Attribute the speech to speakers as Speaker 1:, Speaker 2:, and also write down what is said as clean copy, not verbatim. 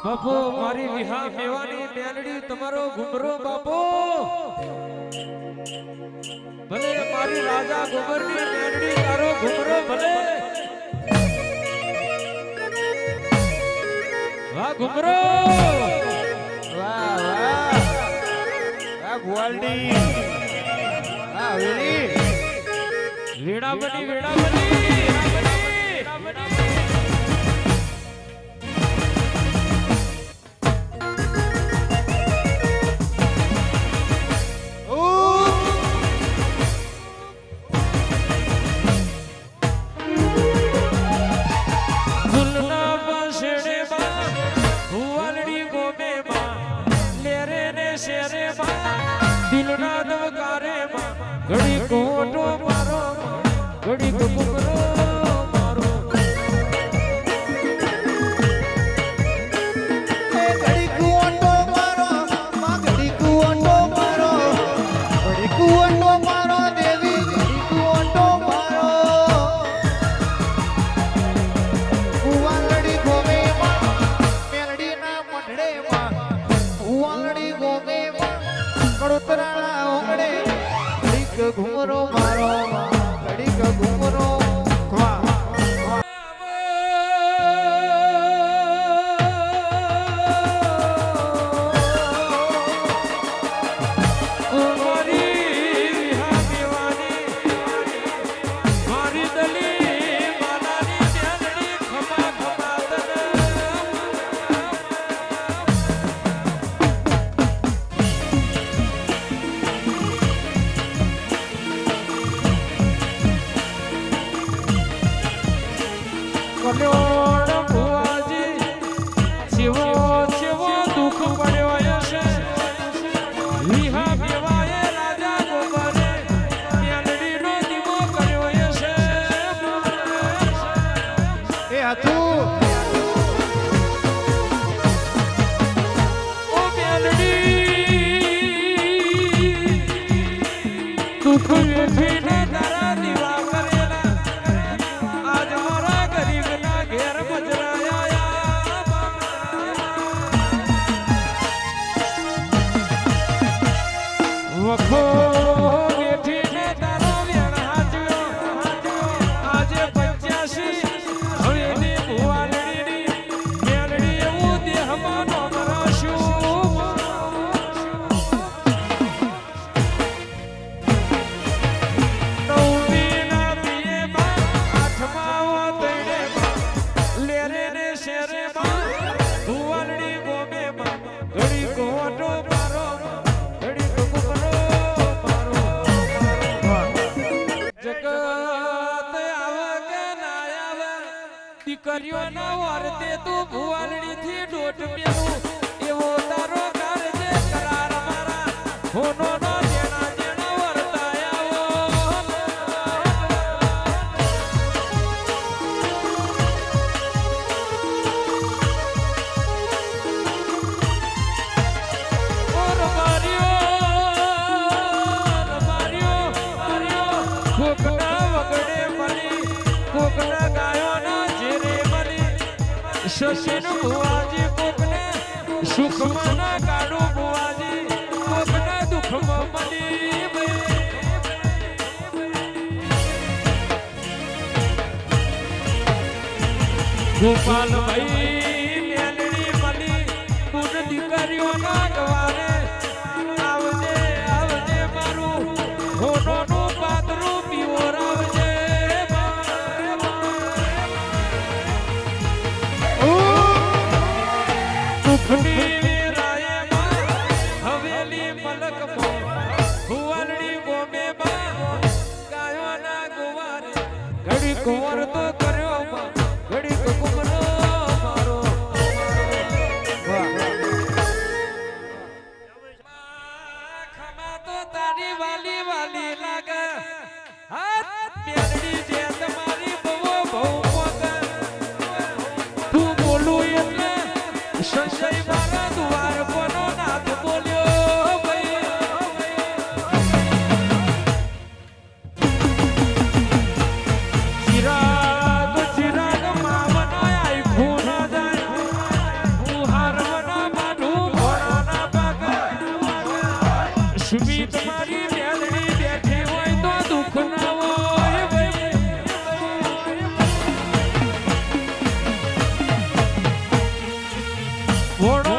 Speaker 1: બાપુ મારી વિહા મેવાની મેલડી તમારો ઘુમરો બાપુ ભલે મારી રાજા ઘુમરની મેલડી તારો ઘુમરો ભલે વાહ ઘુમરો
Speaker 2: વાહ વાહ વાહ ગોલ્ડી વાહ વેલી
Speaker 1: વેડા બની દિલના દવકારે ઘડી કોટો મારો ઘડી કુકરો મારો
Speaker 2: ઘડી કુંટો મારો માં ઘડી કુંટો મારો ઘડી કુંટો મારો દેવી ઘડી કુંટો મારો કુવાલડી ગોમે માં મેલડી ના મઢડે માં કુવાલડી ગોમે માં કડોતરાળા ઓગડે ઘડીક ઘુમરો મારો ઘડીક ઘુમરો
Speaker 1: કલ્યોણ ભુવાજી શિવો શિવો દુઃખ પડ્યો હશે વિહા મેવાએ રાજા ગોબરે મેલડીનો દીવો કર્યો હશે
Speaker 2: એ હતું
Speaker 1: ઓ મેલડી દુઃખ વેઠીને તારા દીવા કરેલા આજ મારા ગરીબના ઘેર વખો બેઠીને તારો વેણ હાજ્યો આજે 85 હવેની ભુવાલડીની મેલડી એવું દેહમાં નોમ રાખ્યું નવમીના પિયેમાં આઠમા તૈણેમાં લેરે ને શેરેમાં ભુવાલડી ગોમેમાં ઘડી કોટો મારો દીકરીઓ ના વર્તે તું ભુવાલડી થી ડોટ મેલું એવો તારો કારજે કરાર મારા હોનો નો જેણા જેણા વર્તાયાવો ઓર માર્યો કોકના વગડે મળી કોકના ગાયો શશીન ભુવાજી કોકને સુખમાં ના કાઢું ભુવાજી કોકના દુઃખમાં મળી ગોપાલભાઈ મેલડી મળી કુન દીકરીઓ ના ગવારે આવજે આવજે મારું હોનોનું પાતરું પીવરાવજે હવેલી મલકમાં ભુવાલડી ગોમેમાં ગાયોના ગોવારે ઘડી કુંવર તો કર્યો ઘડી કુંવરો મારો ખમા તો તારી વાલી વાલી લાગે હાથ મેલડી જે તમારી બહુ બહુ તું બોલું એટલે સંશય મારા દ્વાર કોનો નાથ બોલ્યો ચિરાગ ચિરાગ માવના આઈ ફૂના જાય હું હાર લક્ષ્મી તમારી મેલડી બેઠી હોય તો દુઃખ ના હોય ઘોડો